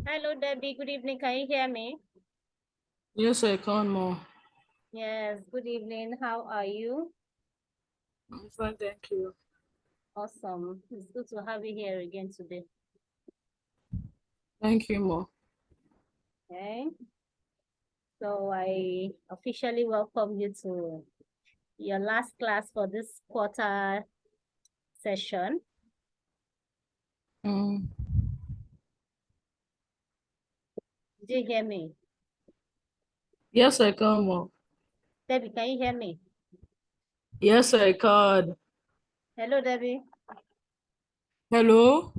Hello, Debbie. Good evening. Can you hear me? Yes, I can more. Yes, good evening. How are you? I'm fine, thank you. Awesome. It's good to have you here again today. Thank you more. Okay. So I officially welcome you to your last class for this quarter session. Mm. Did you hear me? Yes, I can more. Debbie, can you hear me? Yes, I can. Hello, Debbie. Hello?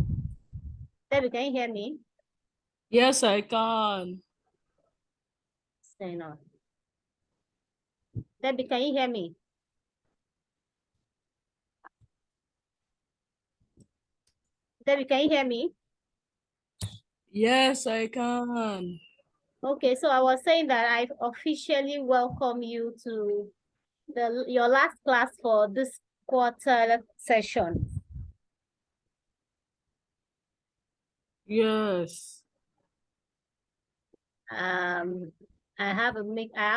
Debbie, can you hear me? Yes, I can. What's going on? Debbie, can you hear me? Debbie, can you hear me? Yes, I can. Okay, so I was saying that I officially welcome you to your last class for this quarter session. Yes. I have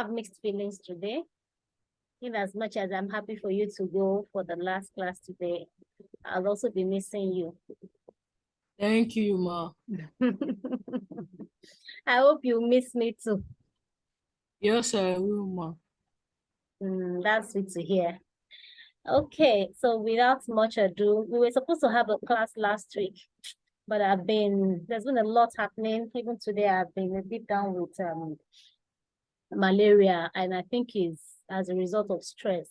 mixed feelings today. In as much as I'm happy for you to go for the last class today, I'll also be missing you. Thank you, ma. I hope you miss me too. Yes, I will, ma. That's sweet to hear. Okay, so without much ado, we were supposed to have a class last week, but there's been a lot happening. Even today, I've been a bit down with malaria, and I think it's as a result of stress.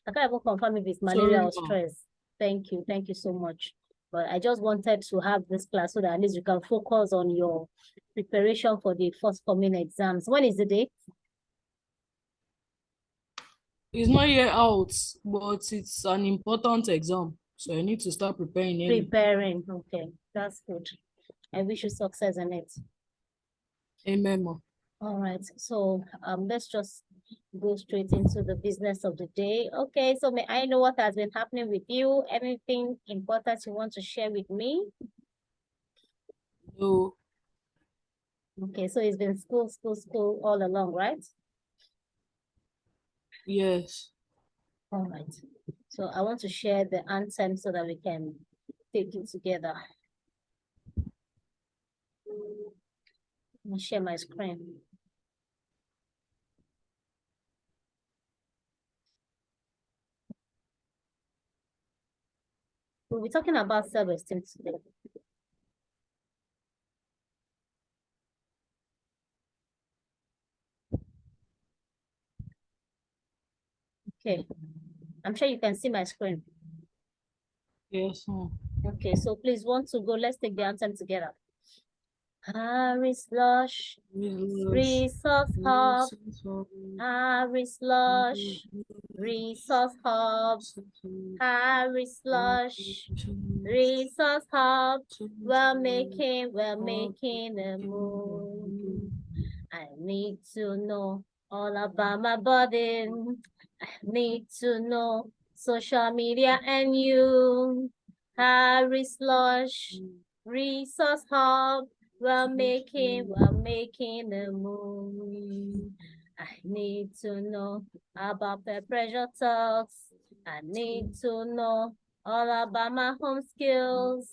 I can't even confirm if it's malaria Sorry, or ma. stress. Thank you so much. But I just wanted to have this class so that at least you can focus on your preparation for the forthcoming exams. When is the date? It's not yet out, but it's an important exam. So I need to start preparing early. Preparing. Okay, that's good. I wish you success in it. Amen, ma. All right, so let's just go straight into the business of the day. Okay, so may I know what has been happening with you? Anything important you want to share with me? No. Okay, so it's been school all along, right? Yes. All right. So I want to share the anthem so that we can take it together. Let me share my screen. We'll be talking about self-esteem today. Okay. I'm sure you can see my screen. Yes, ma. Okay, so please want to go. Let's take the anthem together. Harry's Lush, Resource Hub, Harry's Lush, Resource Hub, Harry's Lush, Resource Hub. We're making a move. I need to know all about my body. I need to know social media and you. Harry's Lush, Resource Hub. We're making a move. I need to know about the pressure talks. I need to know all about my home skills.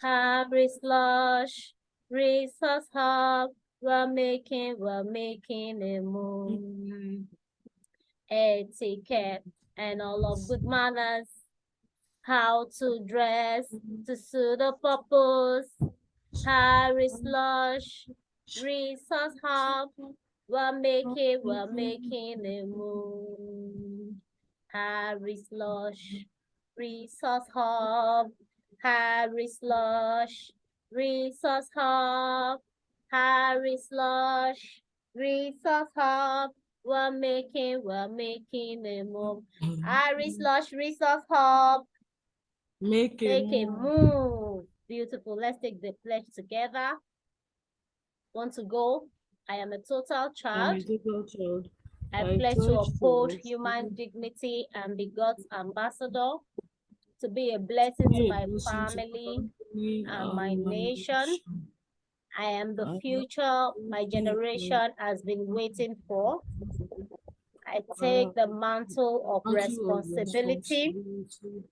Harry's Lush, Resource Hub. We're making a move. Etiquette and all of good manners. How to dress to suit the purpose. Harry's Lush, Resource Hub. We're making a move. Harry's Lush, Resource Hub. Harry's Lush, Resource Hub. Harry's Lush, Resource Hub. We're making a move. Harry's Lush, Resource Hub. Make a Take a move. move. Beautiful. Let's take the pledge together. Want to go? I am a total I'm child. a total child. I I pledge to pledge uphold to human dignity and be God's ambassador, to be a blessing to my family and my nation. I am the I future my generation has been waiting for. I take the mantle of mantle of responsibility. responsibility.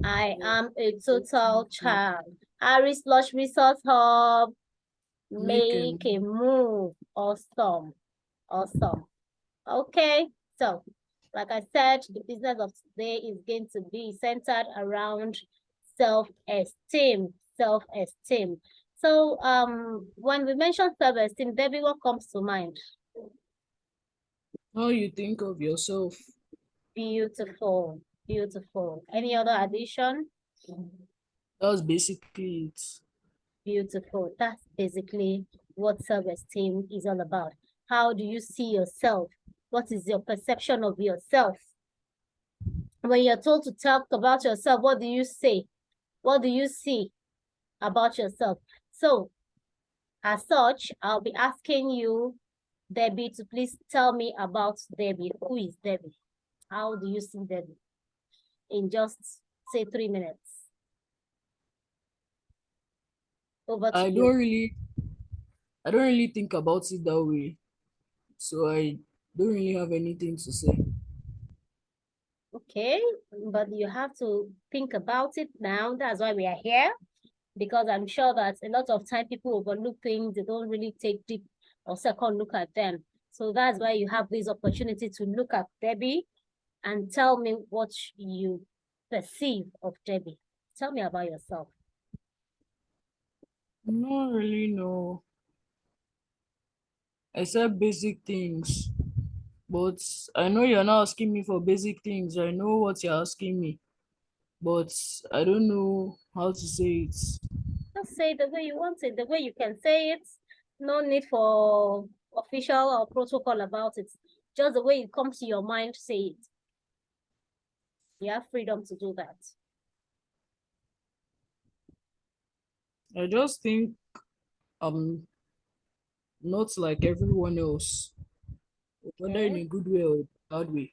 I am a total child. Aries Lush Resource Hub. Make a move. Awesome. Awesome. Okay. So, like I said, the business of today is going to be centered around self-esteem. Self-esteem. So, when we mention self-esteem, Debbie, what comes to mind? How you think of yourself? Beautiful. Beautiful. Any other addition? That's basically it. Beautiful. That's basically what self-esteem is all about. How do you see yourself? What is your perception of yourself? When you're told to talk about yourself, what do you say? What do you see about yourself? So, as such, I'll be asking you, Debbie, to please tell me about Debbie. Who is Debbie? How do you see Debbie? In just, say, 3 minutes. Over to I you. don't really think about it that way. So I don't really have anything to say. Okay, but you have to think about it now. That's why we are here, because I'm sure that a lot of time people overlook things. They don't really take deep or second look at them. So that's why you have this opportunity to look at Debbie and tell me what you perceive of Debbie. Tell me about yourself. Not really know. Except basic things. But I know you're not asking me for basic things. I know what you're asking me. But I don't know how to say it. Just say it the way you want it, the way you can say it. No need for official or protocol about it. Just the way it comes to your mind, say it. You have freedom to do that. I just think I'm not like everyone else, whether in Okay. a good way or bad way.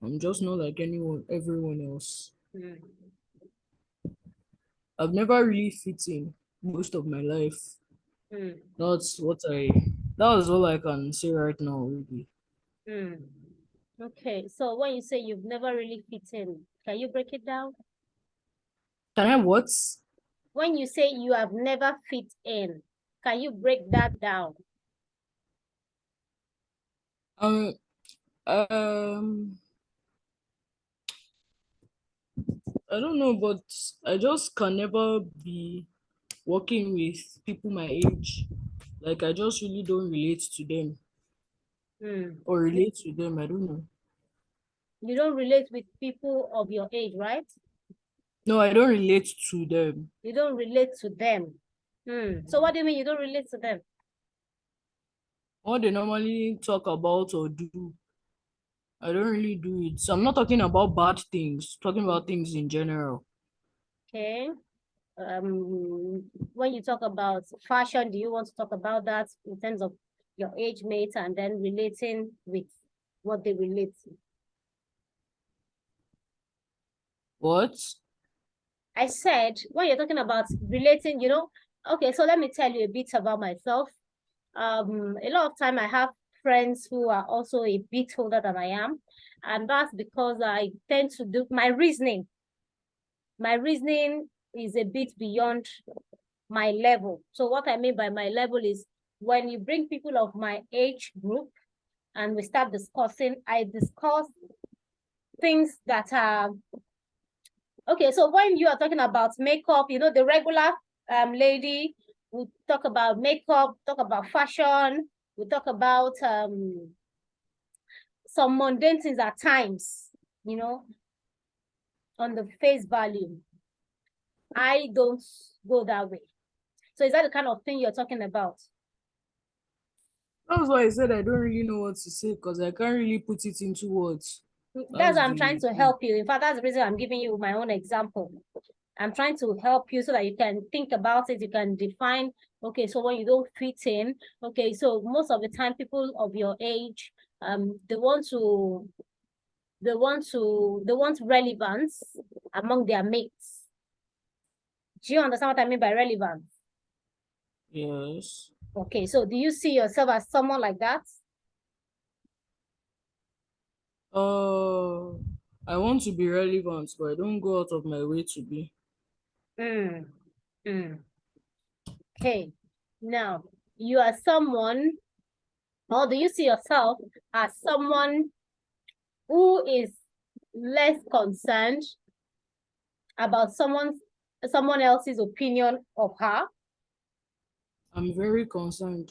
I'm just not like everyone else. Mm. I've never really fit in most of my life. Mm. That's what I. That is all I can say right now, really. Mm. Okay, so when you say you've never really fit in, can you break it down? Can I what? When you say you have never fit in, can you break that down? Um. Um. I don't know, but I just can never be working with people my age. Like I just really don't relate to them Mm. or relate to them. I don't know. You don't relate with people of your age, right? No, I don't relate to them. You don't relate to them. So what do you mean you don't relate to them? What they normally talk about or do, I don't really do it. So I'm not talking about bad things, talking about things in general. Okay. When you talk about fashion, do you want to talk about that in terms of your age mates and then relating with what they relate to? What? I said, when you're talking about relating, okay, so let me tell you a bit about myself. A lot of time I have friends who are also a bit older than I am, and that's because I tend to do my reasoning. My reasoning is a bit beyond my level. So what I mean by my level is when you bring people of my age group and we start discussing, I discuss things that are okay. So when you are talking about makeup, the regular lady, we talk about makeup, talk about fashion, we talk about some mundane things at times, on the face value. I don't go that way. So is that the kind of thing you're talking about? That's why I said I don't really know what to say because I can't really put it into words. That's That's why I'm trying the to thing. help you. In fact, that's the reason I'm giving you my own example. I'm trying to help you so that you can think about it. You can define, okay, so when you don't fit in, okay, so most of the time people of your age, they want relevance among their mates. Do you understand what I mean by relevance? Yes. Okay, so do you see yourself as someone like that? Uh, I want to be relevant, but I don't go out of my way to be. Mm. Mm. Okay. Now, you are someone, or do you see yourself as someone who is less concerned about someone else's opinion of her? I'm very concerned.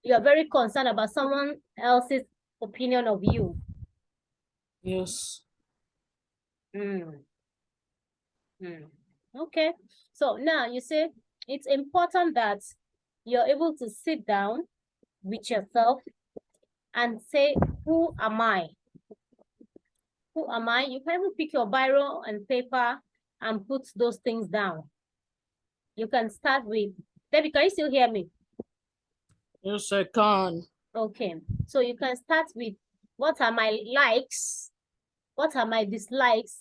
You are very concerned about someone else's opinion of you. Yes. Mm. Mm. Okay. So now you say it's important that you're able to sit down with yourself and say, who am I? Who am I? You can even pick your biro and paper and put those things down. You can start with, Debbie, can you still hear me? Yes, I can. Okay. So you can start with, what are my likes? What are my dislikes?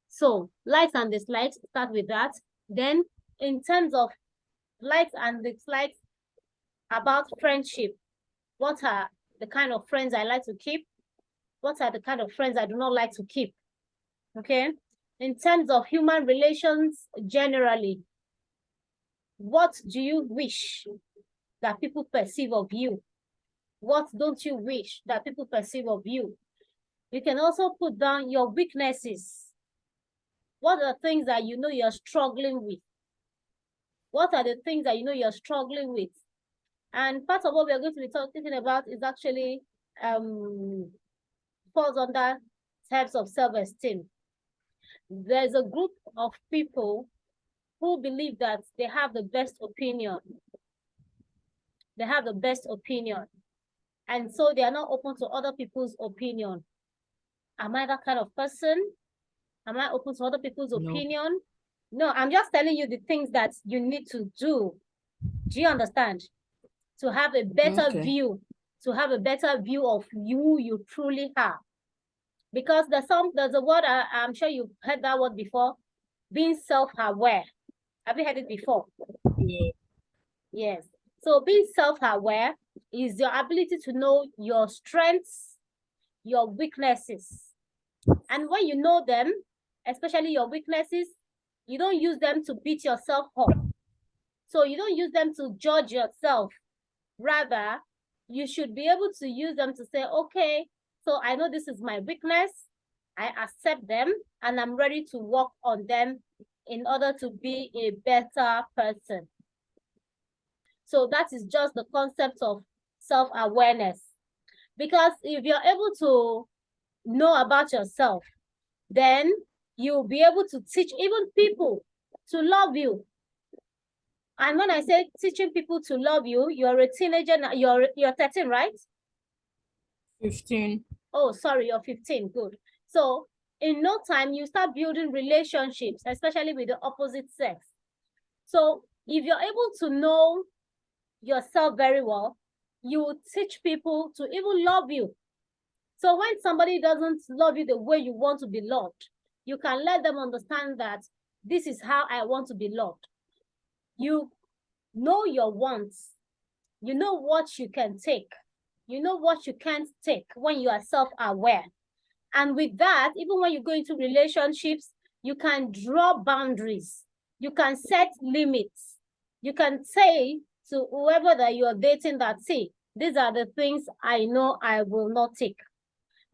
So likes and dislikes, start with that. Then in terms of likes and dislikes about friendship, what are the kind of friends I like to keep? What are the kind of friends I do not like to keep? Okay. In terms of human relations generally, what do you wish that people perceive of you? What don't you wish that people perceive of you? You can also put down your weaknesses. What are the things that you know you're struggling with? What are the things that you know you're struggling with? And part of what we're going to be talking about is actually falls under types of self-esteem. There's a group of people who believe that they have the best opinion. They have the best opinion. And so they are not open to other people's opinion. Am I that kind of person? Am I open to other people's No. opinion? No, I'm just telling you the things that you need to do. Do you understand? To have a better Okay. view, to have a better view of you truly are. Because there's a word, I'm sure you've heard that word before, being self-aware. Have you heard it before? Yeah. Yes. So being self-aware is your ability to know your strengths, your weaknesses. And when you know them, especially your weaknesses, you don't use them to beat yourself up. So you don't use them to judge yourself. Rather, you should be able to use them to say, okay, so I know this is my weakness. I accept them and I'm ready to work on them in order to be a better person. So that is just the concept of self-awareness. Because if you're able to know about yourself, then you'll be able to teach even people to love you. And when I say teaching people to love you, you're a teenager now, you're 13, right? 15. Oh, sorry, you're 15. Good. So in no time, you start building relationships, especially with the opposite sex. So if you're able to know yourself very well, you will teach people to even love you. So when somebody doesn't love you the way you want to be loved, you can let them understand that this is how I want to be loved. You know your wants. You know what you can take. You know what you can't take when you are self-aware. And with that, even when you go into relationships, you can draw boundaries. You can set limits. You can say to whoever that you are dating that, see, these are the things I know I will not take.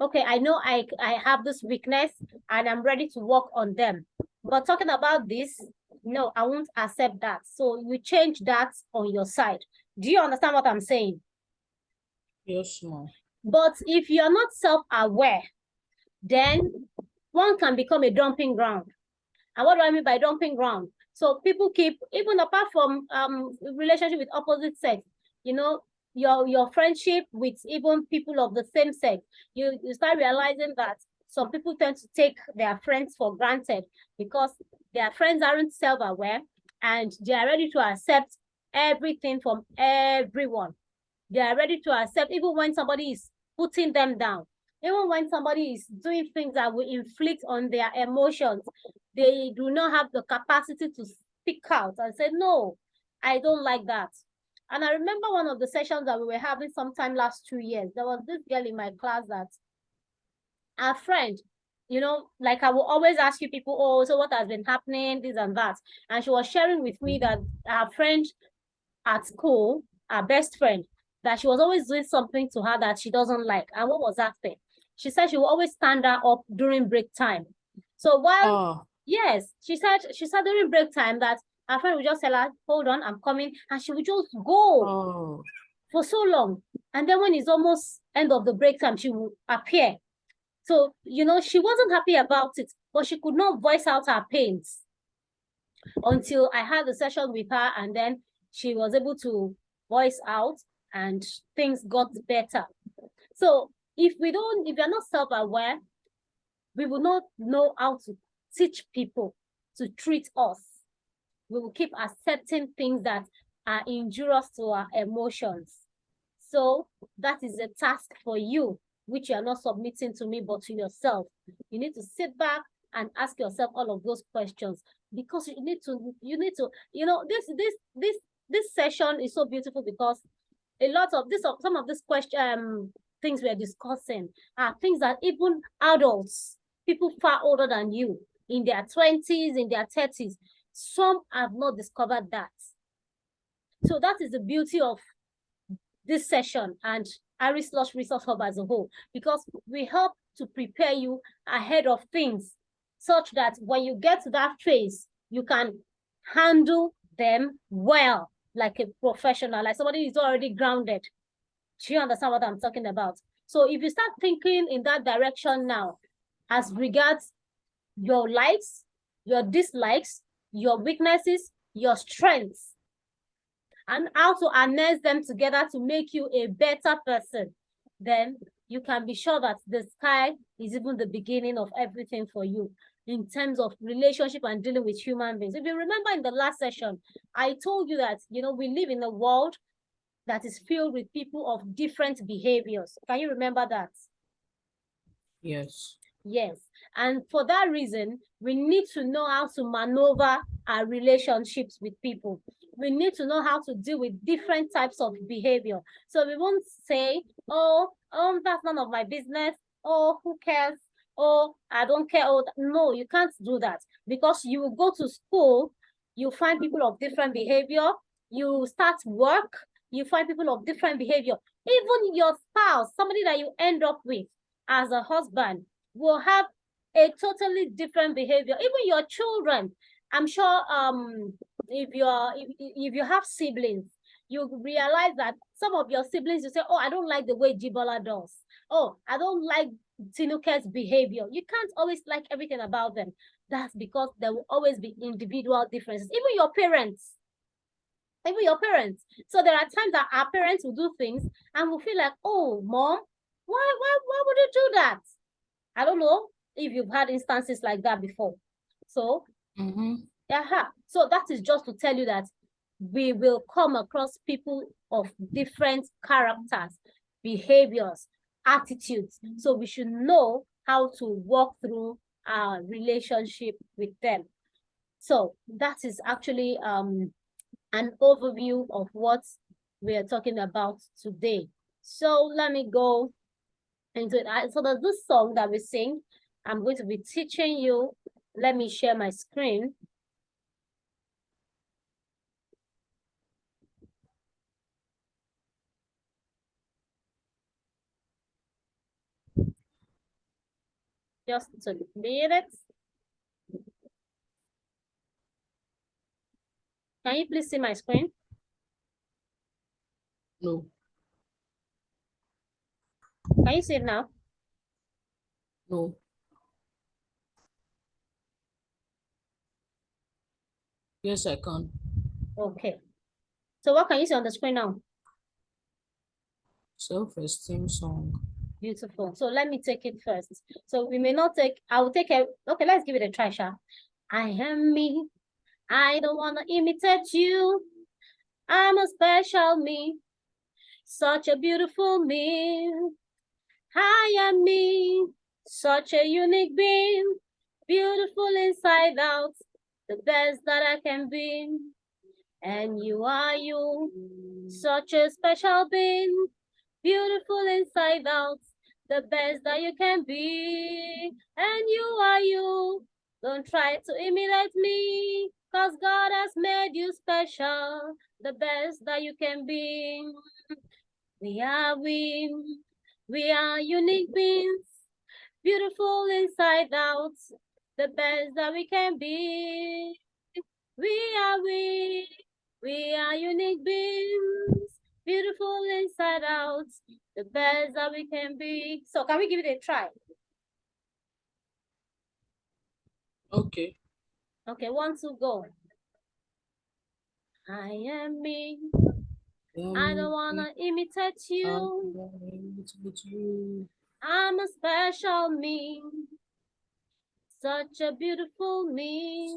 Okay, I know I have this weakness and I'm ready to work on them. But talking about this, no, I won't accept that. So you change that on your side. Do you understand what I'm saying? Yes, ma'am. But if you're not self-aware, then one can become a dumping ground. And what do I mean by dumping ground? So people keep, even apart from relationship with opposite sex, you know, your friendship with even people of the same sex, you start realizing that some people tend to take their friends for granted because their friends aren't self-aware and they are ready to accept everything from everyone. They are ready to accept even when somebody is putting them down. Even when somebody is doing things that will inflict on their emotions, they do not have the capacity to speak out and say, no, I don't like that. And I remember one of the sessions that we were having sometime last 2 years. There was this girl in my class that our friend, you know, like I will always ask you people, oh, so what has been happening, this and that. And she was sharing with me that our friend at school, our best friend, that she was always doing something to her that she doesn't like. And what was that thing? She said she will always stand her up during break time. So while, yes, she said during break time that her friend would just tell her, hold on, I'm coming. And she would just go for so long. And then when it's almost end of the break time, she will appear. So, you know, she wasn't happy about it, but she could not voice out her pains until I had a session with her, and then she was able to voice out and things got better. So if you're not self-aware, we will not know how to teach people to treat us. We will keep accepting things that are injurious to our emotions. So that is a task for you, which you are not submitting to me, but to yourself. You need to sit back and ask yourself all of those questions, because you need to, you know, this session is so beautiful because a lot of this, some of these things we are discussing are things that even adults, people far older than you, in their 20s, in their 30s, some have not discovered that. So that is the beauty of this session and ARY Resource Hub as a whole, because we help to prepare you ahead of things such that when you get to that phase, you can handle them well, like a professional, like somebody who's already grounded. Do you understand what I'm talking about? So if you start thinking in that direction now, as regards your likes, your dislikes, your weaknesses, your strengths, and how to harness them together to make you a better person, then you can be sure that the sky is even the beginning of everything for you in terms of relationship and dealing with human beings. If you remember in the last session, I told you that, you know, we live in a world that is filled with people of different behaviors. Can you remember that? Yes. Yes. And for that reason, we need to know how to maneuver our relationships with people. We need to know how to deal with different types of behavior. So we won't say, oh, that's none of my business. Oh, who cares? Oh, I don't care. Oh, no, you can't do that, because you will go to school, you find people of different behavior. You start work, you find people of different behavior. Even your spouse, somebody that you end up with as a husband, will have a totally different behavior. Even your children, I'm sure if you have siblings, you realize that some of your siblings, you say, oh, I don't like the way Jibola does. Oh, I don't like Tinuke's behavior. You can't always like everything about them. That's because there will always be individual differences. Even your parents. So there are times that our parents will do things and we'll feel like, oh, mom, why would you do that? I don't know if you've had instances like that before. So, so that is just to tell you that we will come across people of different characters, behaviors, attitudes. So we should know how to walk through our relationship with them. So that is actually an overview of what we are talking about today. So let me go into it. So there's this song that we sing. I'm going to be teaching you. Let me share my screen. Just a minute. Can you please see my screen? No. Can you see it now? No. Yes, I can. Okay. So what can you see on the screen now? Self-esteem song. Beautiful. So let me take it first. So we may not take, I will take it. Okay, let's give it a try, Sha. I am me. I don't want to imitate you. I'm a special me. Such a beautiful me. I am me. Such a unique being. Beautiful inside out. The best that I can be. And you are you, such a special being, beautiful inside out, the best that you can be. And you are you, don't try to imitate me, cause God has made you special, the best that you can be. We are unique beings, beautiful inside out, the best that we can be. We are unique beings, beautiful inside out, the best that we can be. So can we give it a try? Okay. Okay, 1, 2, go. I am me. I don't wanna imitate you. I'm a special me. Such a beautiful me.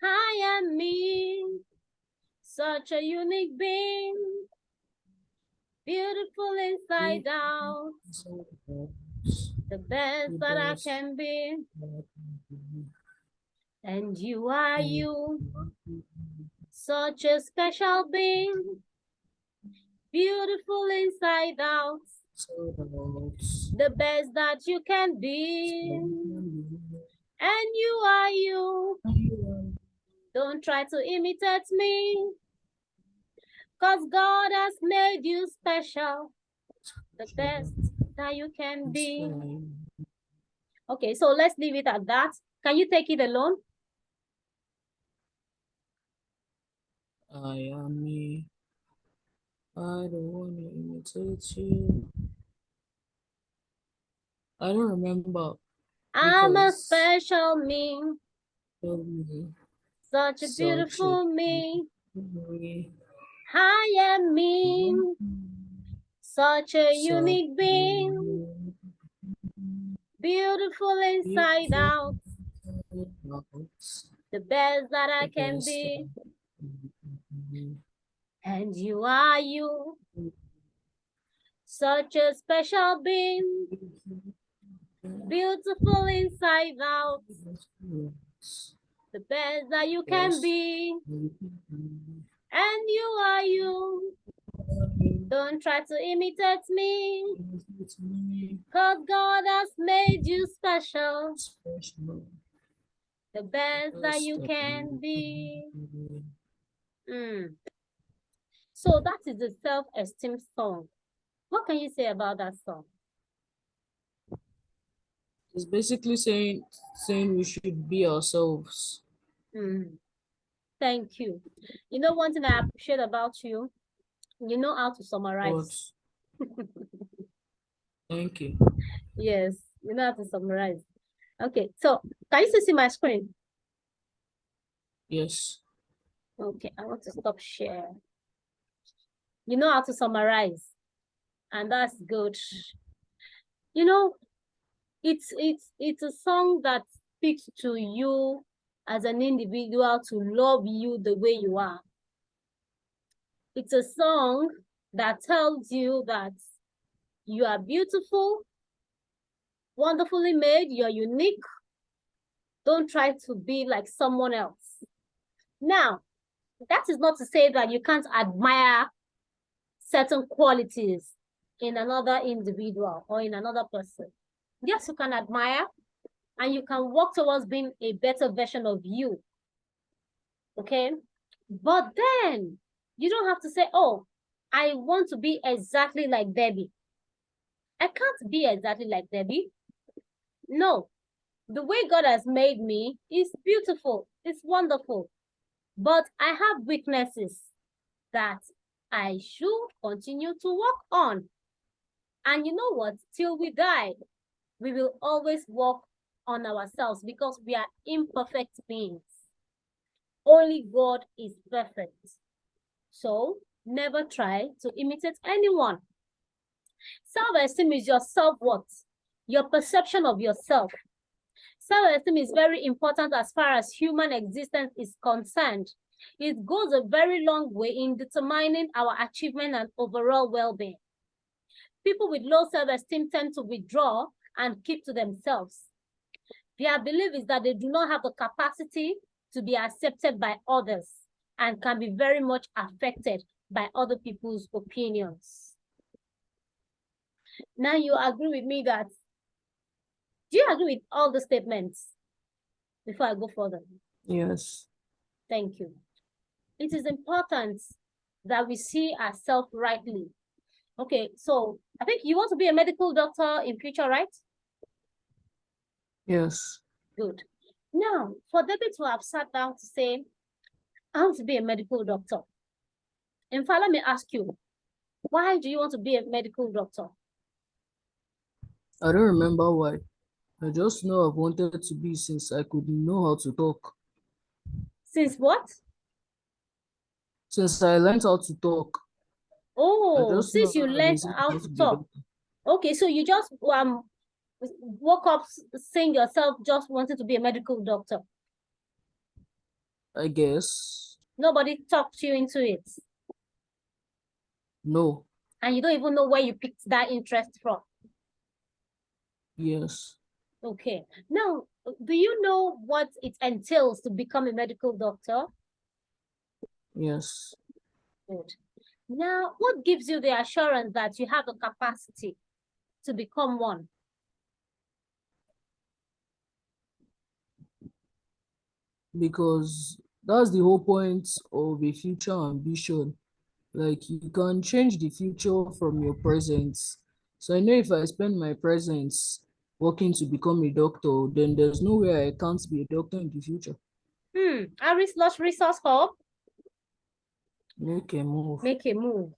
I am me. Such a unique being. Beautiful inside out. The best that I can be. And you are you. Such a special being. Beautiful inside out. The best that you can be. And you are you. Don't try to imitate me, cause God has made you special, the best that you can be. Okay, so let's leave it at that. Can you take it alone? I am me. I don't want to imitate you. I don't remember. I'm a special me. Such a beautiful me. I am me. Such a unique being. Beautiful inside out. The best that I can be. And you are you. Such a special being. Beautiful inside out. The best that you can be. And you are you. Don't try to imitate me. Cause God has made you special. The best that you can be. So that is the self-esteem song. What can you say about that song? It's basically saying we should be ourselves. Thank you. You know, one thing I appreciate about you, you know how to summarize. Thank you. Yes, you know how to summarize. Okay, so can you still see my screen? Yes. Okay, I want to stop share. You know how to summarize, and that's good. You know, it's a song that speaks to you as an individual, to love you the way you are. It's a song that tells you that you are beautiful, wonderfully made, you're unique. Don't try to be like someone else. Now, that is not to say that you can't admire certain qualities in another individual or in another person. Yes, you can admire, and you can work towards being a better version of you. Okay? But then you don't have to say, oh, I want to be exactly like Debbie. I can't be exactly like Debbie. No. The way God has made me is beautiful. It's wonderful. But I have weaknesses that I should continue to work on. And you know what? Till we die, we will always work on ourselves because we are imperfect beings. Only God is perfect. So never try to imitate anyone. Self-esteem is your self-worth, your perception of yourself. Self-esteem is very important as far as human existence is concerned. It goes a very long way in determining our achievement and overall well-being. People with low self-esteem tend to withdraw and keep to themselves. Their belief is that they do not have the capacity to be accepted by others and can be very much affected by other people's opinions. Now you agree with me that, do you agree with all the statements before I go further? Yes. Thank you. It is important that we see ourselves rightly. Okay, so I think you want to be a medical doctor in future, right? Yes. Good. Now, for David to have sat down to say, I want to be a medical doctor. In fact, let me ask you, why do you want to be a medical doctor? I don't remember why. I just know I've wanted to be since I could know how to talk. Since what? Since I learned how to talk, I Oh, just know since you I've been learned saying I how want to to be a talk. doctor. Okay, so you just woke up saying yourself just wanted to be a medical doctor. I guess. Nobody talked you into it. No. And you don't even know where you picked that interest from. Yes. Okay. Now, do you know what it entails to become a medical doctor? Yes. Good. Now, what gives you the assurance that you have the capacity to become one? Because that's the whole point of a future ambition. Like, you can change the future from your present. So I know if I spend my present working to become a doctor, then there's no way I can't be a doctor in the future. Aries Lost Resource Hub, Make a move. make a move.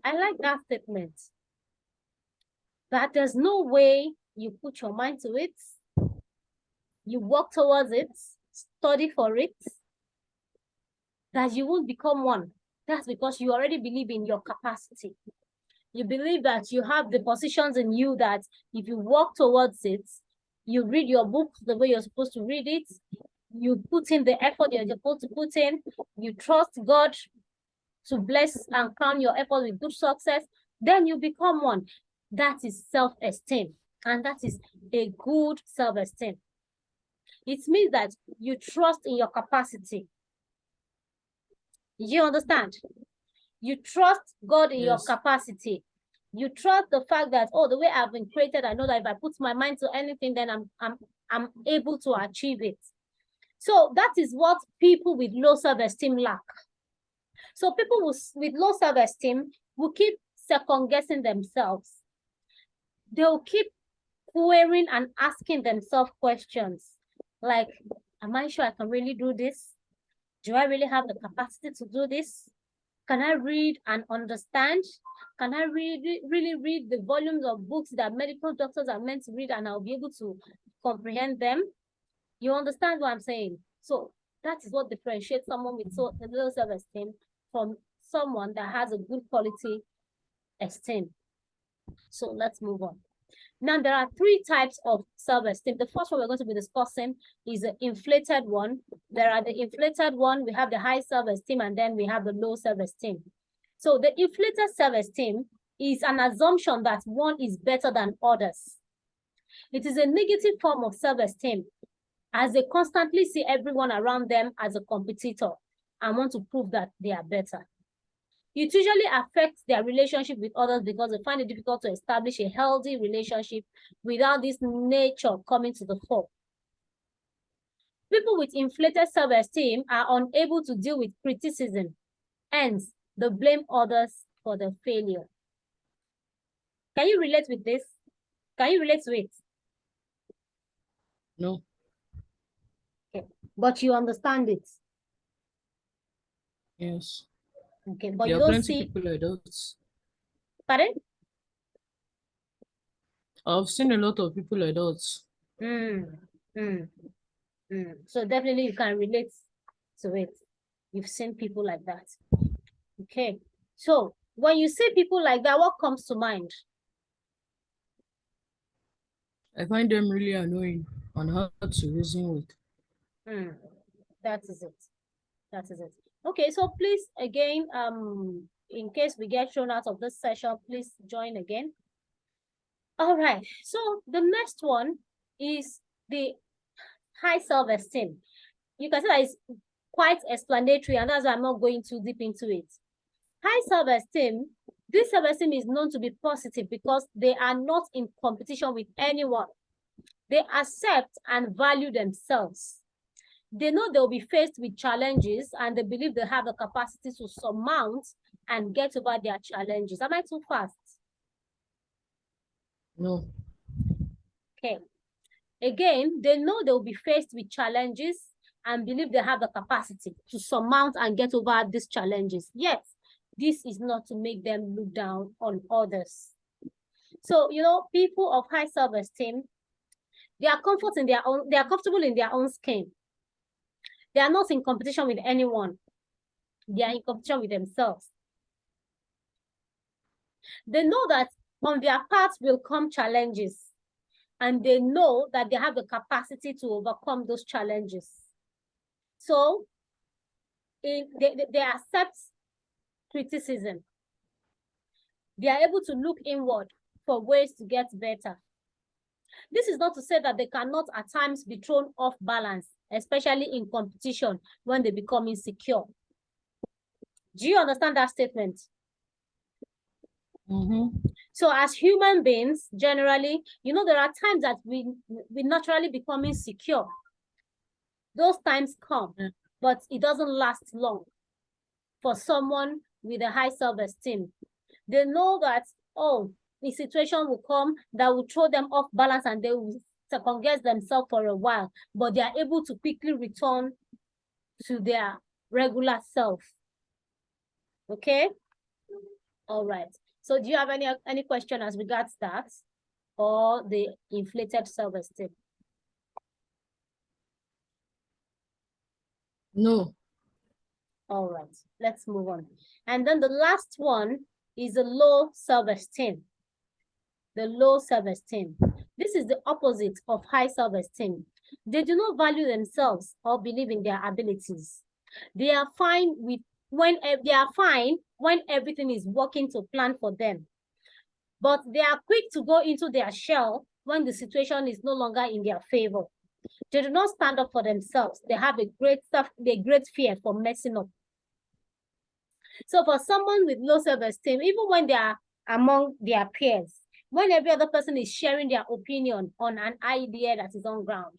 I like that statement. That there's no way you put your mind to it, you work towards it, study for it, that you won't become one. That's because you already believe in your capacity. You believe that you have the positions in you that if you work towards it, you read your book the way you're supposed to read it, you put in the effort you're supposed to put in, you trust God to bless and crown your effort with good success, then you become one. That is self-esteem, and that is a good self-esteem. It means that you trust in your capacity. You understand? You trust God in your Yes. capacity. You trust the fact that, oh, the way I've been created, I know that if I put my mind to anything, then I'm able to achieve it. So that is what people with low self-esteem lack. So people with low self-esteem will keep second-guessing themselves. They'll keep querying and asking themselves questions like, am I sure I can really do this? Do I really have the capacity to do this? Can I read and understand? Can I really read the volumes of books that medical doctors are meant to read and I'll be able to comprehend them? You understand what I'm saying? So that is what differentiates someone with low self-esteem from someone that has a good quality esteem. So let's move on. Now, there are three types of self-esteem. The first one we're going to be discussing is the inflated one. There are the inflated one, we have the high self-esteem, and then we have the low self-esteem. So the inflated self-esteem is an assumption that one is better than others. It is a negative form of self-esteem, as they constantly see everyone around them as a competitor and want to prove that they are better. It usually affects their relationship with others because they find it difficult to establish a healthy relationship without this nature coming to the fore. People with inflated self-esteem are unable to deal with criticism, hence they blame others for their failure. Can you relate with this? Can you relate to it? No. Okay, but you understand it. Yes. Okay, but There you are don't plenty see. people like that. Pardon? I've seen a lot of people like that. So definitely you can relate to it. You've seen people like that. Okay. So when you see people like that, what comes to mind? I find them really annoying and hard to reason with. That is it. That is it. Okay, so please again, in case we get thrown out of this session, please join again. All right. So the next one is the high self-esteem. you can see that it's quite explanatory, and that's why I'm not going too deep into it. High self-esteem, this self-esteem is known to be positive because they are not in competition with anyone. They accept and value themselves. They know they'll be faced with challenges, and they believe they have the capacity to surmount and get over their challenges. Am I too fast? No. Okay. Again, they know they'll be faced with challenges and believe they have the capacity to surmount and get over these challenges. Yet, this is not to make them look down on others. So, you know, people of high self-esteem, they are comfortable in their own skin. They are not in competition with anyone. They are in competition with themselves. They know that on their path will come challenges, and they know that they have the capacity to overcome those challenges. So they accept criticism. They are able to look inward for ways to get better. This is not to say that they cannot at times be thrown off balance, especially in competition when they become insecure. Do you understand that statement? So as human beings, generally, you know, there are times that we naturally become insecure. Those times come, but it doesn't last long for someone with a high self-esteem. They know that, oh, the situation will come that will throw them off balance and they will second-guess themselves for a while, but they are able to quickly return to their regular self. Okay? All right. So do you have any question as regards that or the inflated self-esteem? No. All right, let's move on. And then the last one is the low self-esteem. The low self-esteem. This is the opposite of high self-esteem. They do not value themselves or believe in their abilities. They are fine when everything is working to plan for them. But they are quick to go into their shell when the situation is no longer in their favor. They do not stand up for themselves. They have a great fear for messing up. So for someone with low self-esteem, even when they are among their peers, when every other person is sharing their opinion on an idea that is on ground,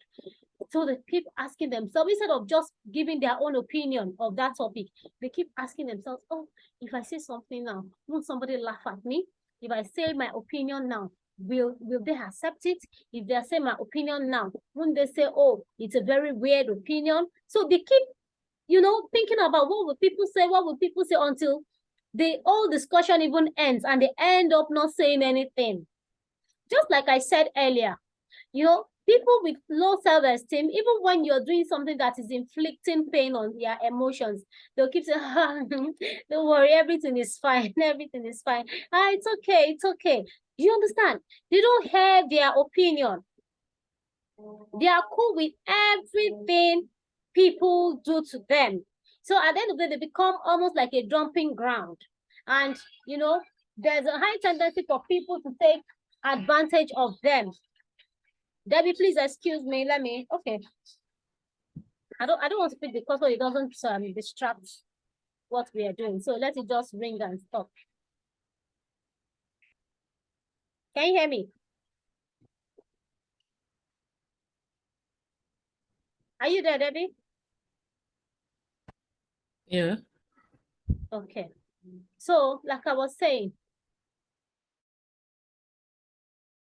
so they keep asking themselves, instead of just giving their own opinion of that topic, they keep asking themselves, oh, if I say something now, won't somebody laugh at me? If I say my opinion now, will they accept it? If they say my opinion now, won't they say, oh, it's a very weird opinion? So they keep, you know, thinking about what would people say until the whole discussion even ends and they end up not saying anything. Just like I said earlier, you know, people with low self-esteem, even when you're doing something that is inflicting pain on their emotions, they'll keep saying, don't worry, everything is fine, everything is fine. It's okay, it's okay. Do you understand? They don't hear their opinion. They are cool with everything people do to them. So at the end of the day, they become almost like a dumping ground. And, you know, there's a high tendency for people to take advantage of them. Debbie, please excuse me. Okay. I don't want to pick the call so it doesn't distract what we are doing. So let it just ring and stop. Can you hear me? Are you there, Debbie? Yeah. Okay. So, like I was saying,